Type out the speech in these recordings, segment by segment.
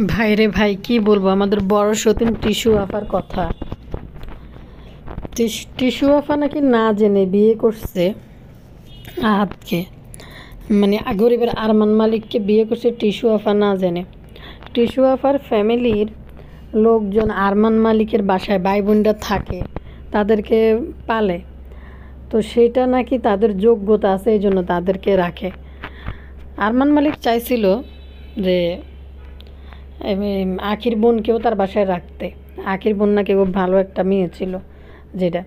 ভাইরে ভাই কি বলবো, আমাদের বড় সতীন টিস্যু আপার কথা। টিস্যু আপা নাকি না জেনে বিয়ে করছে আহাতকে, মানে গরিবের আরমান মালিককে বিয়ে করছে টিস্যু আপা না জেনে। টিস্যু আপার ফ্যামিলির লোকজন আরমান মালিকের বাসায় ভাই বোনরা থাকে, তাদেরকে পালে, তো সেটা নাকি তাদের যোগ্যতা আছে, এই জন্য তাদেরকে রাখে। আরমান মালিক চাইছিল যে আখির বোনকেও তার বাসায় রাখতে। আখির বোন নাকি খুব ভালো একটা মেয়ে ছিল, যেটা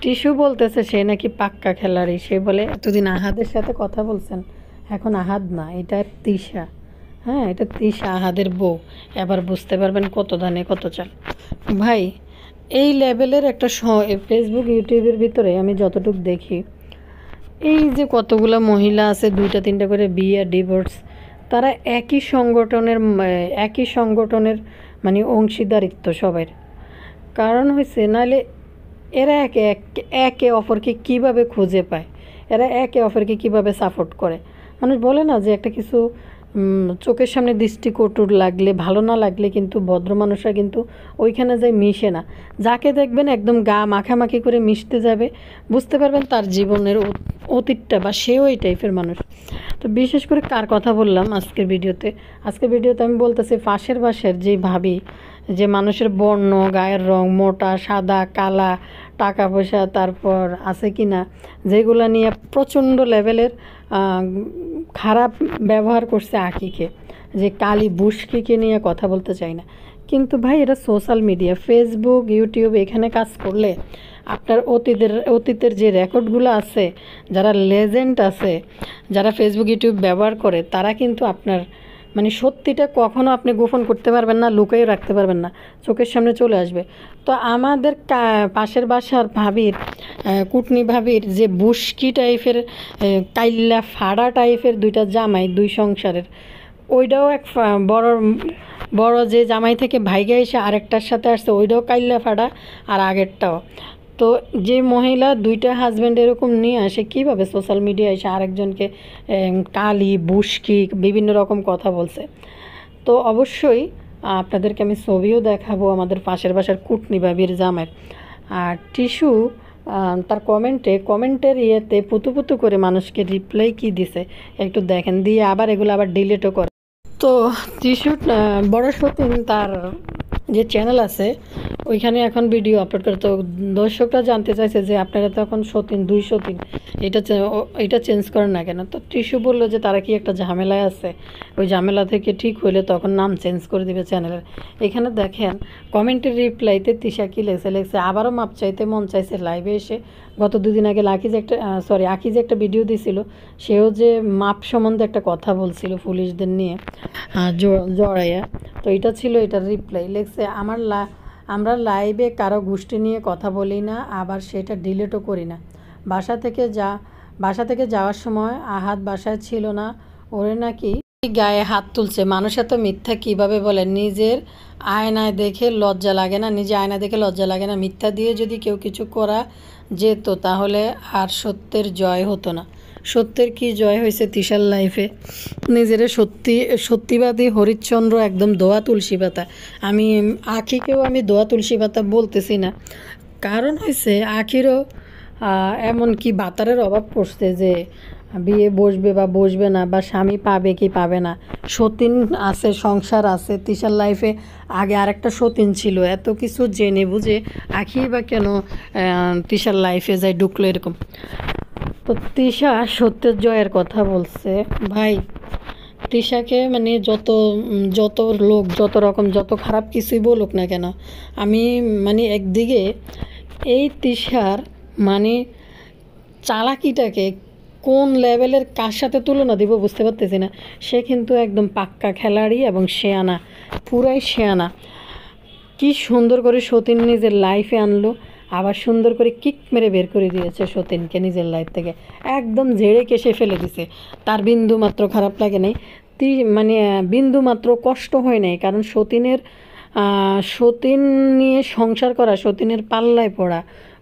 টিস্যু বলতেছে সে নাকি পাক্কা খেলাড়ি। সে বলে এতদিন আহাদের সাথে কথা বলছেন, এখন আহাদ না, এটা তিশা। হ্যাঁ, এটা তিশা আহাদের বউ। এবার বুঝতে পারবেন কত ধানে কত চাল। ভাই, এই লেভেলের একটা ফেসবুক ইউটিউবের ভিতরে আমি যতটুকু দেখি, এই যে কতগুলো মহিলা আছে, দুইটা তিনটা করে বিয়ে ডিভোর্স, তারা একই সংগঠনের মানে অংশীদারিত্ব সবার। কারণ হয়েছে নাহলে এরা একে অপরকে কিভাবে খুঁজে পায়, এরা একে অপরকে কিভাবে সাপোর্ট করে। মানুষ বলে না যে একটা কিছু চোখের সামনে দৃষ্টিকটুর লাগলে, ভালো না লাগলে কিন্তু ভদ্র মানুষরা কিন্তু ওইখানে যায় মিশে না। যাকে দেখবেন একদম গা মাখামাখি করে মিশতে যাবে, বুঝতে পারবেন তার জীবনের অতীতটা বা সেও এই টাইপের মানুষ। তো বিশেষ করে কার কথা বললাম আজকের ভিডিওতে আমি বলতেছি পাশের বাসার যে ভাবি, যে মানুষের বর্ণ, গায়ের রং, মোটা সাদা কালা, টাকা পয়সা তারপর আছে কি না, যেগুলো নিয়ে প্রচণ্ড লেভেলের খারাপ ব্যবহার করছে আঁকিকে, যে কালী বুশকিকে নিয়ে কথা বলতে চাই না। কিন্তু ভাই, এটা সোশ্যাল মিডিয়া, ফেসবুক ইউটিউব, এখানে কাজ করলে আপনার অতীতের যে রেকর্ডগুলো আছে, যারা লেজেন্ড আছে, যারা ফেসবুক ইউটিউব ব্যবহার করে, তারা কিন্তু আপনার মানে সত্যিটা কখনো আপনি গোপন করতে পারবেন না, লুকিয়ে রাখতে পারবেন না, চোখের সামনে চলে আসবে। তো আমাদের পাশের বাসার ভাবির, কুটনি ভাবির যে বুশকি টাইপের, কাইল্লা ফাড়া টাইপের দুইটা জামাই, দুই সংসারের, ওইটাও এক বড় বড় যে জামাই থেকে ভাইগা এসে আরেকটার সাথে আসছে, ওইটাও কাইল্লা ফাড়া, আর আগেরটাও। তো যে মহিলা দুইটা হাজব্যান্ড এরকম নিয়ে আসে, কীভাবে সোশ্যাল মিডিয়ায় এসে আরেকজনকে কালি বুশকি বিভিন্ন রকম কথা বলছে। তো অবশ্যই আপনাদেরকে আমি ছবিও দেখাবো আমাদের পাশের বাসার কুটনি ভাবির জামাইয়ের। আর টিস্যু তার কমেন্টের ইয়েতে পুতু করে মানুষকে রিপ্লাই কি দিছে একটু দেখেন, দিয়ে আবার এগুলো আবার ডিলিটও করে। তো টিস্যু বড় সতীন তার যে চ্যানেল আছে ওইখানে এখন ভিডিও আপলোড করে। তো দর্শকরা জানতে চাইছে যে আপনারা তো এখন সতীন, দুই সতীন, এটা চেঞ্জ করেন না কেন? তো টিস্যু বললো যে তারা কি একটা ঝামেলায় আছে, ওই ঝামেলা থেকে ঠিক হইলে তখন নাম চেঞ্জ করে দিবে চ্যানেলের। এখানে দেখেন কমেন্টের রিপ্লাইতে তিশা কি লেগছে আবারও মাপ চাইতে মন চাইছে লাইভে এসে। গত দুদিন আগে আঁকি যে একটা ভিডিও দিছিল, সেও যে মাপ সম্বন্ধে একটা কথা বলছিল পুলিশদের নিয়ে জড়াইয়া। তো এটা ছিল এটার রিপ্লাই, লেগছে আমরা লাইভে কারো গোষ্ঠী নিয়ে কথা বলি না, আবার সেটা ডিলিটও করি না। বাসা থেকে যাওয়ার সময় আহাত বাসায় ছিল না, ওরে নাকি গায়ে হাত তুলছে। মানুষ এত মিথ্যা কিভাবে বলে? নিজের আয়নায় দেখে লজ্জা লাগে না? মিথ্যা দিয়ে যদি কেউ কিছু করা যেত তাহলে আর সত্যের জয় হতো না। সত্যের কি জয় হয়েছে তিশার লাইফে? নিজেরা সত্যিবাদী হরিশ্চন্দ্র, একদম দোয়া তুলসী পাতা। আখিকেও আমি দোয়া তুলসী পাতা বলতেছি না, কারণ হয়েছে আখিরও এমন কি বাতারের অভাব পড়ছে যে বিয়ে বসবে বা বসবে না, বা স্বামী পাবে কি পাবে না। সতীন আছে, সংসার আছে তিশার লাইফে, আগে আরেকটা সতীন ছিল। এত কিছু জেনে বুঝে আখি বা কেন তিশার লাইফে যায় ঢুকলো এরকম? তো তিশা সত্যের জয়ের কথা বলছে। ভাই, তিশাকে মানে যত লোক যত খারাপ কিছুই বলুক না কেন, আমি মানে একদিকে এই তিশার মানে চালাকিটাকে কোন লেভেলের কার সাথে তুলনা দিব বুঝতে পারতেছি না। সে কিন্তু একদম পাক্কা খেলাড়ি এবং শেয়ানা, পুরাই শেয়ানা। কি সুন্দর করে সতীন নিজের লাইফে আনলো, আবার সুন্দর করে কিক মেরে বের করে দিয়েছে সতীনকে নিজের লাইফ থেকে, একদম ঝেড়ে কেসে ফেলে দিছে। তার বিন্দু মাত্র খারাপ লাগে নাই, মানে বিন্দু মাত্র কষ্ট হয় নাই। কারণ সতীন নিয়ে সংসার করা, সতীনের পাল্লায় পড়া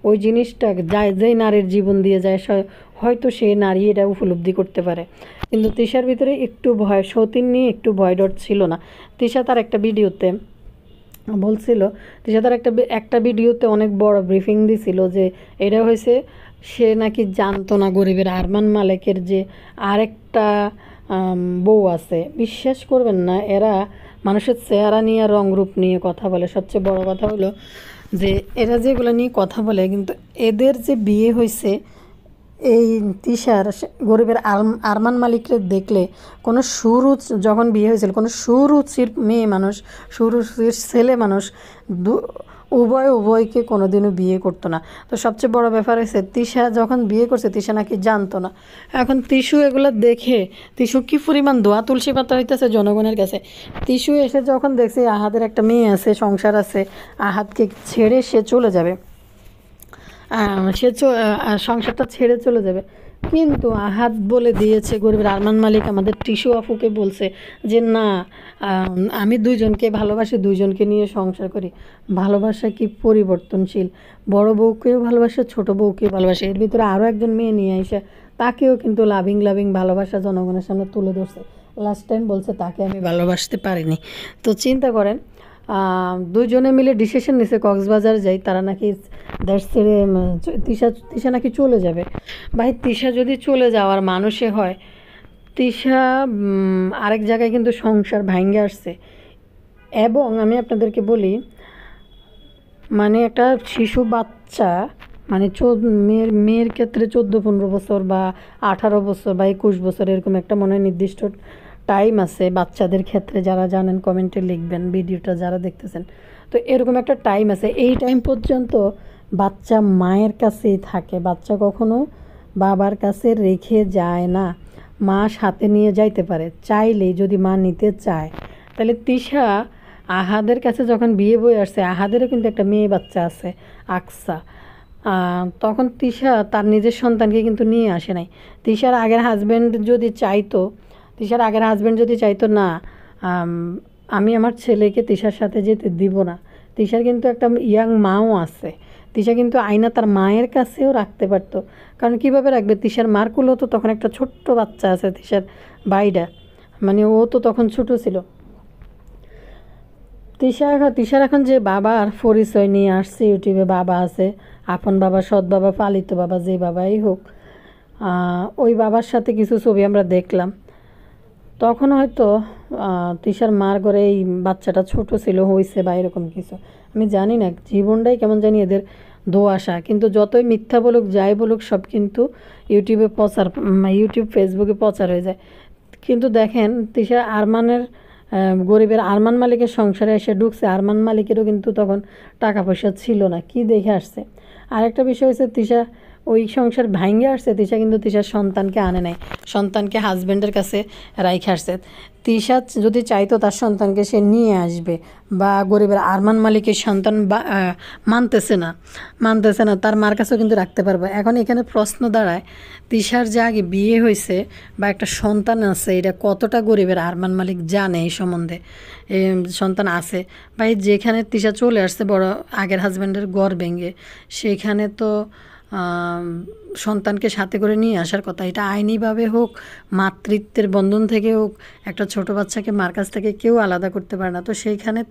ওই জিনিসটা যায় যেই নারীর জীবন দিয়ে যায় হয়তো সেই নারী এটা উপলব্ধি করতে পারে। কিন্তু তিশার ভিতরে একটু ভয়, সতীন নিয়ে একটু ভয় ডর ছিল না। তিশা তার একটা ভিডিওতে বলছিল, তিশা তার একটা ভিডিওতে অনেক বড় ব্রিফিং দিছিল যে এটা হয়েছে সে নাকি জানতো না গরিবের আরমান মালিকের যে আরেকটা বউ আছে। বিশ্বাস করবেন না, এরা মানুষের চেহারা নিয়ে রং রূপ নিয়ে কথা বলে। সবচেয়ে বড় কথা হলো যে এরা যেগুলো নিয়ে কথা বলে, কিন্তু এদের যে বিয়ে হয়েছে এই তিশার গরিবের আরমান মালিককে দেখলে কোনো যখন বিয়ে হয়েছিল কোনো সুরুচির মেয়ে মানুষ, সুরুচির ছেলে মানুষ উভয়কে কোনোদিনও বিয়ে করতো না। তো সবচেয়ে বড় ব্যাপার হয়েছে তিশা যখন বিয়ে করছে তিশা নাকি জানতো না। এখন তিশু এগুলো দেখে তিশু কি পরিমাণ দোয়া তুলসী পাতা হইতেছে জনগণের কাছে। তিশু এসে যখন দেখছে আহাদের একটা মেয়ে আছে, সংসার আছে, আহাদকে ছেড়ে সে চলে যাবে, সে সংসারটা ছেড়ে চলে যাবে। কিন্তু আহাদ বলে দিয়েছে, গরিবের আরমান মালিক আমাদের টিস্যু আফুকে বলছে যে না, আমি দুইজনকে ভালোবাসি, দুইজনকে নিয়ে সংসার করি। ভালোবাসা কি পরিবর্তনশীল, বড় বউকেও ভালোবাসে, ছোট বউকেও ভালোবাসে। এর ভিতরে আরও একজন মেয়ে নিয়ে এসে তাকেও কিন্তু লাভিং ভালোবাসা জনগণের সামনে তুলে ধরছে। লাস্ট টাইম বলছে তাকে আমি ভালোবাসতে পারিনি। তো চিন্তা করেন, দুজনে মিলে ডিসিশন নিছে কক্সবাজার যাই, তারা নাকি দেশ ছেড়ে তিশা নাকি চলে যাবে। ভাই তিশা যদি চলে যাওয়ার মানুষে হয়, তিশা আরেক জায়গায় কিন্তু সংসার ভাঙ্গে আসছে। এবং আমি আপনাদেরকে বলি, মানে একটা শিশু বাচ্চা, মানে মেয়ের ক্ষেত্রে 14-15 বছর বা 18 বছর বা 21 বছর এরকম একটা মনে হয় নির্দিষ্ট টাইম আছে বাচ্চাদের ক্ষেত্রে। যারা জানেন কমেন্টে লিখবেন, ভিডিওটা যারা দেখতেছেন। তো এরকম একটা টাইম আছে, এই টাইম পর্যন্ত বাচ্চা মায়ের কাছেই থাকে। বাচ্চা কখনো বাবার কাছে রেখে যায় না, মা সাথে নিয়ে যাইতে পারে চাইলেই, যদি মা নিতে চায়। তাহলে তিশা আহাদের কাছে যখন বিয়ে বয়ে আসছে, আহাদেরও কিন্তু একটা মেয়ে বাচ্চা আছে আকসা। তখন তিশা তার নিজের সন্তানকে কিন্তু নিয়ে আসে নাই। তিশার আগের হাজব্যান্ড যদি চাইতো না আমি আমার ছেলেকে তিশার সাথে যেতে দিব না, তিশার কিন্তু একটা ইয়াং মাও আছে, তিশা কিন্তু আয়না তার মায়ের কাছেও রাখতে পারতো। কারণ কীভাবে রাখবে, তিশার মার কুলেও তো তখন একটা ছোট্ট বাচ্চা আছে, তিশার ভাইটা, মানে ও তো তখন ছোট ছিল। তিশার এখন যে বাবার পরিচয় নিয়ে আসছে, ইউটিউবে বাবা আছে, আপন বাবা, সৎ বাবা, পালিত বাবা, যে বাবাই হোক, ওই বাবার সাথে কিছু ছবি আমরা দেখলাম। তখন হয়তো তিশার মার ঘরে এই বাচ্চাটা ছোট ছিল, হয়েছে বা এরকম কিছু, আমি জানি না। জীবনটাই কেমন জানি এদের দোআশা। কিন্তু যতই মিথ্যা বলুক, যাই বলুক, সব কিন্তু ইউটিউব ফেসবুকে প্রচার হয়ে যায়। কিন্তু দেখেন তিশা গরিবের আরমান মালিকের সংসারে এসে ঢুকছে। আরমান মালিকেরও কিন্তু তখন টাকা পয়সা ছিল না, কি দেখে আসছে। আরেকটা বিষয় হচ্ছে তিশা ওই সংসার ভাঙ্গে আসছে, তিশা কিন্তু তিশার সন্তানকে আনে নাই, সন্তানকে হাজব্যান্ডের কাছে রাইখে আসছে। তিশা যদি চাইতো তার সন্তানকে সে নিয়ে আসবে, বা গরিবের আরমান মালিকের সন্তান মানতেছে না, তার মার কাছেও কিন্তু রাখতে পারবে। এখন এখানে প্রশ্ন দাঁড়ায়, তিশার যে আগে বিয়ে হয়েছে বা একটা সন্তান আছে, এটা কতটা গরিবের আরমান মালিক জানে এই সম্বন্ধে, সন্তান আছে। বা যেখানে তিশা চলে আসছে বড় আগের হাজব্যান্ডের ঘর ভেঙে, সেখানে তো সন্তানকে সাথে করে নিয়ে আসার কথা। এটা আইনিভাবে হোক, মাতৃত্বের বন্ধন থেকে হোক, একটা ছোট বাচ্চাকে মার কাছ থেকে কেউ আলাদা করতে পারে না। তো সেইখানে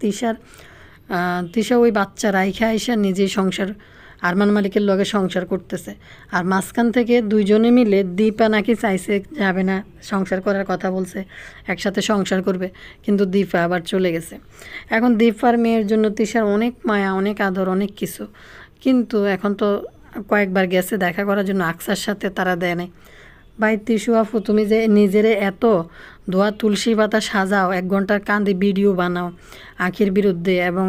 তিশা ওই বাচ্চা রাইখা আইসা নিজেই আরমান মালিকের লগে সংসার করতেছে। আর মাঝখান থেকে দুইজনে মিলে দীপা নাকি চাইছে যাবে না, সংসার করার কথা বলছে, একসাথে সংসার করবে, কিন্তু দীপা আবার চলে গেছে। এখন দীপার মেয়ের জন্য তিশার অনেক মায়া, অনেক আদর, অনেক কিছু। কিন্তু এখন তো কয়েকবার গেছে দেখা করার জন্য, আকসার সাথে তারা দেয় নাই। ভাই তিশু আপু, তুমি যে নিজেরে এত ধোয়া তুলসী পাতা সাজাও, 1 ঘন্টার কান্দি ভিডিও বানাও আখির বিরুদ্ধে, এবং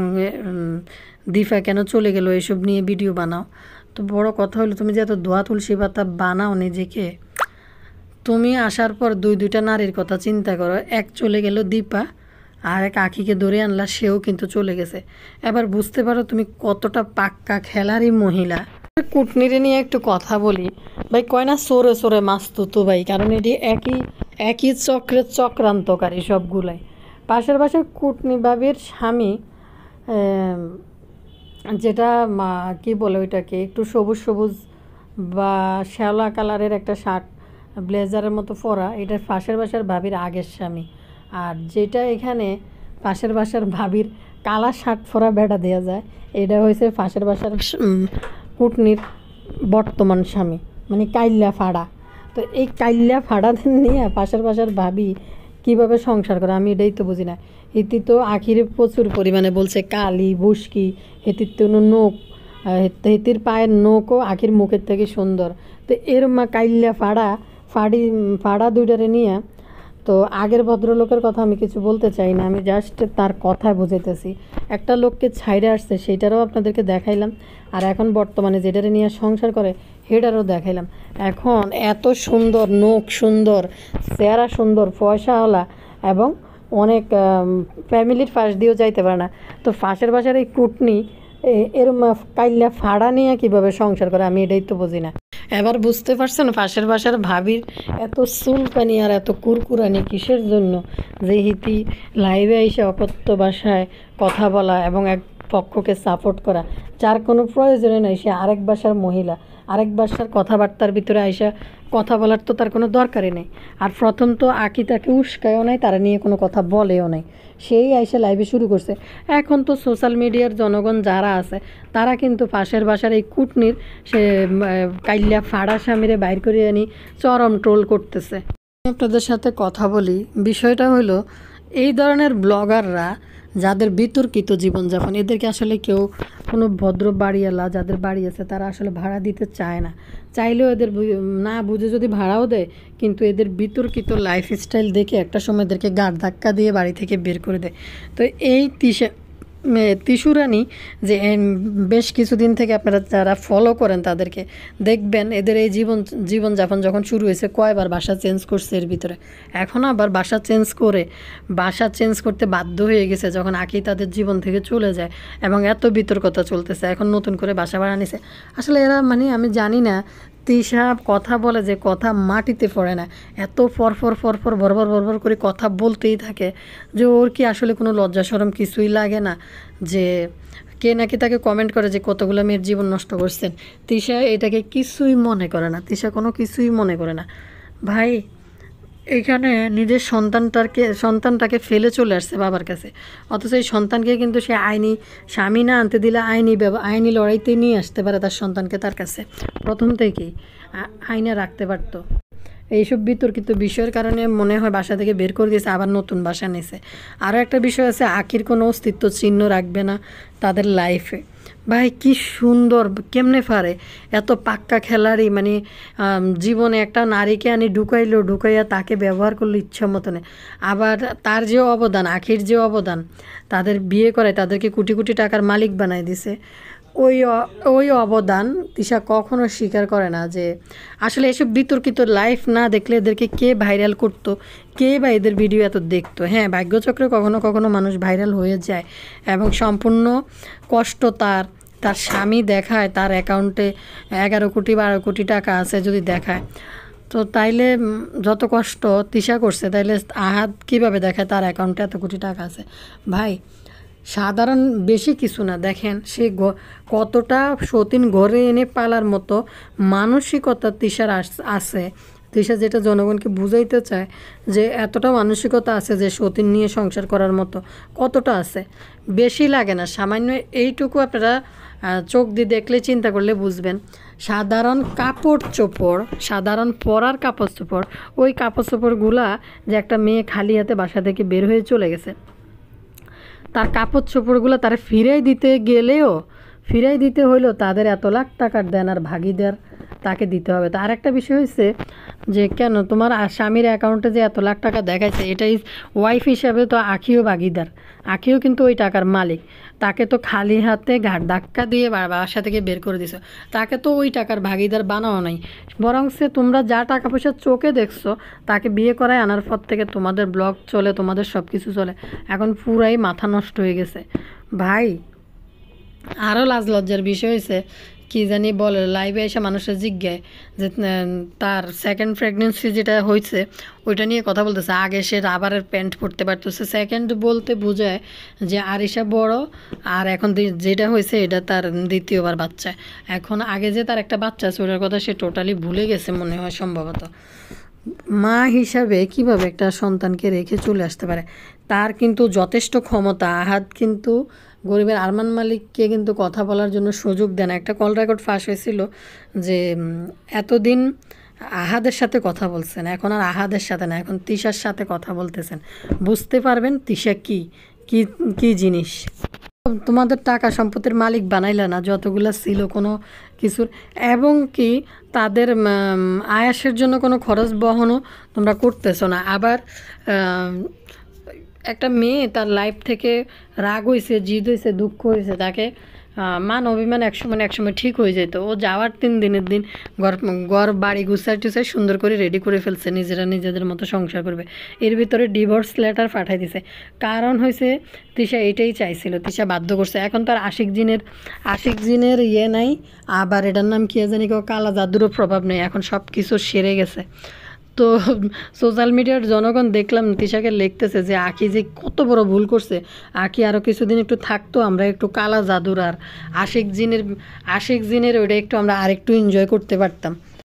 দীপা কেন চলে গেল এসব নিয়ে ভিডিও বানাও, তো বড় কথা হলো তুমি যে এত ধোয়া তুলসী পাতা বানাও নিজেকে, তুমি আসার পর দুইটা নারীর কথা চিন্তা করো। এক চলে গেল দীপা, আর এক আখিকে ধরে আনলা, সেও কিন্তু চলে গেছে। এবার বুঝতে পারো তুমি কতটা পাক্কা খেলারই মহিলা। কুটনিরে নিয়ে একটু কথা বলি ভাই, কয় না সরে সরে মাস্তুতো ভাই, কারণ এটি একই চক্রের চক্রান্তকারী সবগুলাই। পাশের কুটনি বাবির স্বামী যেটা কি বলে ওইটাকে একটু সবুজ সবুজ বা শ্যাওলা কালারের একটা শার্ট ব্লেজারের মতো পরা, এটা পাশের বাসার ভাবির আগের স্বামী। আর যেটা এখানে পাশের বাসার ভাবির কালা শার্ট পরা বেড়া দেওয়া যায়, এটা হয়েছে পাশের বাসার কুটনির বর্তমান স্বামী, মানে কাইল্লা ফাড়া। তো এই কাইল্লা ফাড়াদের নিয়ে পাশের বাসার ভাবি কীভাবে সংসার করে আমি এটাই তো বুঝি না। এটি তো আখিরে প্রচুর পরিমাণে বলছে কালি বুসকি, হেতির তো নোক, হেতির পায়ের নোকও আখির মুখের থেকে সুন্দর। তো এর মা কাইল্লা ফাড়া দুইটারে নিয়ে, তো আগের ভদ্রলোকের কথা আমি কিছু বলতে চাই না, আমি জাস্ট তার কথা বুঝাইতেছি। একটা লোককে ছাইড়ে আসছে সেইটারও আপনাদেরকে দেখাইলাম, আর এখন বর্তমানে যেটারে নিয়ে সংসার করে সেটারও দেখাইলাম। এখন এত সুন্দর নোক, সুন্দর চেহারা, সুন্দর পয়সাওয়ালা এবং অনেক ফ্যামিলির ফাঁস দিয়েও যাইতে পারে না। তো ফাঁসের বাসার এই কুটনি এরম কাইল্লা ফাড়া নিয়ে কীভাবে সংসার করে আমি এটাই তো বুঝি না। এবার বুঝতে পারছেন পাশের বাসার ভাবির এত চুলকানি আর এত কুরকুরানি কিসের জন্য? যে হিতি লাইভে এসে অকথ্য ভাষায় কথা বলা এবং এক পক্ষকে সাপোর্ট করা, যার কোনো প্রয়োজনে নাই। সে আরেক বাসার মহিলা, আরেক বাসার কথাবার্তার ভিতরে আইসা কথা বলার তো তার কোনো দরকারই নেই। আর প্রথম তো আঁকি তাকে উস্কায়ও নাই, তারা নিয়ে কোনো কথা বলেও নাই, সেই আইসা লাইভে শুরু করছে। এখন তো সোশ্যাল মিডিয়ার জনগণ যারা আছে তারা কিন্তু পাশের বাসার এই কুটনির সে কাইল্লা ফাড়া স্বামীরে বাইর করে আনি চরম ট্রোল করতেছে। আপনাদের সাথে কথা বলি, বিষয়টা হলো এই ধরনের ব্লগাররা যাদের বিতর্কিত জীবনযাপন, এদেরকে আসলে কেউ কোনো ভদ্র বাড়িওয়ালা যাদের বাড়ি আছে তারা আসলে ভাড়া দিতে চায় না। চাইলেও এদের না বুঝে যদি ভাড়াও দেয়, কিন্তু এদের বিতর্কিত লাইফস্টাইল দেখে একটা সময় এদেরকে গাড় ধাক্কা দিয়ে বাড়ি থেকে বের করে দেয়। তো এই তিসুরানি যে বেশ কিছুদিন থেকে আপনারা যারা ফলো করেন তাদেরকে দেখবেন, এদের এই জীবনযাপন যখন শুরু হয়েছে কয়বার বাসা চেঞ্জ করছে এর ভিতরে। এখন আবার বাসা চেঞ্জ করতে বাধ্য হয়ে গেছে যখন আঁকি তাদের জীবন থেকে চলে যায় এবং এত বিতর্কতা চলতেছে, এখন নতুন করে বাসা ভাড়া নিছে। আসলে এরা মানে আমি জানি না, তিশা কথা বলে যে কথা মাটিতে পড়ে না, এত ফরফর ভরভর করে কথা বলতেই থাকে যে ওর কি আসলে কোনো লজ্জা শরম কিছুই লাগে না? যে কে নাকি তাকে কমেন্ট করে যে কতগুলো মেয়ের জীবন নষ্ট করছেন, তিশা এটাকে কিছুই মনে করে না, তিশা কোনো কিছুই মনে করে না। ভাই এইখানে নিজের সন্তানটাকে ফেলে চলে আসছে বাবার কাছে, অথচ এই সন্তানকে কিন্তু সে আইনি স্বামী না আনতে দিলে আইনি লড়াইতে নিয়ে আসতে পারে তার সন্তানকে, তার কাছে প্রথম থেকেই আইনে রাখতে পারতো। এইসব বিতর্কিত বিষয়ের কারণে মনে হয় বাসা থেকে বের করে দিয়েছে, আবার নতুন বাসা নিয়েছে। আরও একটা বিষয় আছে, আখির কোনো অস্তিত্ব চিহ্ন রাখবে না তাদের লাইফে। ভাই কি সুন্দর, কেমনে পারে এত পাক্কা খেলারই, মানে জীবনে একটা নারীকে আনি ঢুকাইয়া তাকে ব্যবহার করলো ইচ্ছা মতনে। আবার তার যে অবদান, আখির যে অবদান, তাদের বিয়ে করে তাদেরকে কোটি কোটি টাকার মালিক বানাই দিছে, ওই অবদান তিশা কখনো স্বীকার করে না। যে আসলে এসব বিতর্কিত লাইফ না দেখলে এদেরকে কে ভাইরাল করতো, কে বা এদের ভিডিও এত দেখতো? হ্যাঁ, ভাগ্যচক্রে কখনো কখনো মানুষ ভাইরাল হয়ে যায় এবং সম্পূর্ণ কষ্ট তার স্বামী দেখায় তার অ্যাকাউন্টে 11 কোটি 12 কোটি টাকা আছে যদি দেখায়, তো তাইলে যত কষ্ট তিশা করছে তাইলে আহাদ কীভাবে দেখায় তার অ্যাকাউন্টে এত কোটি টাকা আছে? ভাই সাধারণ বেশি কিছু না, দেখেন সে কতটা সতীন ঘরে এনে পালার মতো মানসিকতা তিশার আছে। তিশা যেটা জনগণকে বুঝাইতে চায় যে এতটা মানসিকতা আছে যে সতীন নিয়ে সংসার করার মতো, কতটা আছে বেশি লাগে না, সামান্য এইটুকু আপনারা চোখ দিয়ে দেখলে চিন্তা করলে বুঝবেন। সাধারণ সাধারণ পরার কাপড় চোপড়, ওই কাপড় চোপড়গুলা যে একটা মেয়ে খালি হাতে বাসা থেকে বের হয়ে চলে গেছে, তার কাপড় চোপড়গুলো তারা ফিরাই দিতে হইলো তাদের এত লাখ টাকার দেন আর ভাগিদার তাকে দিতে হবে। তো আরেকটা বিষয় হচ্ছে যে কেন তোমার স্বামীর অ্যাকাউন্টে যে এত লাখ টাকা দেখাইছে, এটাই ওয়াইফ হিসাবে তো আখিও ভাগিদার, আখিও কিন্তু ওই টাকার মালিক। তাকে তো খালি হাতে ঘাট ধাক্কা দিয়ে বাসা থেকে বের করে দিছো, তাকে তো ওই টাকার ভাগিদার বানাও নাই। বরং সে তোমরা যা টাকা পয়সা চোখে দেখছো, তাকে বিয়ে করায় আনার পর থেকে তোমাদের ব্লগ চলে, তোমাদের সব কিছু চলে, এখন পুরাই মাথা নষ্ট হয়ে গেছে। ভাই আরও লাজ লজ্জার বিষয় হয়েছে কি জানি বলে লাইভে এসে মানুষের জিজ্ঞায় যে তার সেকেন্ড প্রেগনেন্সি যেটা হয়েছে ওইটা নিয়ে কথা বলতেছে। আগে সে রাবারের প্যান্ট পরতে পারতেছে, সেকেন্ড বলতে বোঝায় যে আরিশা বড়, আর এখন যেটা হয়েছে এটা তার দ্বিতীয়বার বাচ্চা। এখন আগে যে তার একটা বাচ্চা আছে ওটার কথা সে টোটালি ভুলে গেছে মনে হয় সম্ভবত। মা হিসাবে কিভাবে একটা সন্তানকে রেখে চলে আসতে পারে, তার কিন্তু যথেষ্ট ক্ষমতা। আহাদ কিন্তু গরিবের আরমান মালিককে কিন্তু কথা বলার জন্য সুযোগ দেন। একটা কল রেকর্ড ফাঁস হয়েছিল যে এতদিন আহাদের সাথে কথা বলছেন, এখন আর আহাদের সাথে না, এখন তিশার সাথে কথা বলতেছেন। বুঝতে পারবেন তিশা কি কি কি জিনিস। তোমাদের টাকা সম্পত্তির মালিক বানাইলা না যতগুলো ছিল কোনো কিছুর, এবং কি তাদের আয়াসের জন্য কোনো খরচ বহনও তোমরা করতেছো না। আবার একটা মেয়ে তার লাইফ থেকে রাগ হয়েছে, জিদ হয়েছে, দুঃখ হয়েছে, তাকে মান অভিমান একসময় ঠিক হয়ে যেত। ও যাওয়ার 3 দিনের দিন ঘর বাড়ি গুছাই টুছাই সুন্দর করে রেডি করে ফেলছে, নিজেদের মতো সংসার করবে। এর ভিতরে ডিভোর্স লেটার পাঠাই দিছে। কারণ হয়েছে তিশা এটাই চাইছিল, তিশা বাধ্য করছে। এখন তার আশিক জিনের ইয়ে নাই, আবার এটার নাম কি জানি কালা জাদুরও প্রভাব নেই, এখন সব কিছু সেরে গেছে। তো সোশ্যাল মিডিয়ার জনগণ দেখলাম তিশাকে লিখতেছে যে আঁকি যে কত বড় ভুল করছে, আঁকি আরও কিছুদিন একটু থাকতো, আমরা একটু কালা জাদুর আর আশিক জিনের ওইটা একটু আমরা আরেকটু এনজয় করতে পারতাম।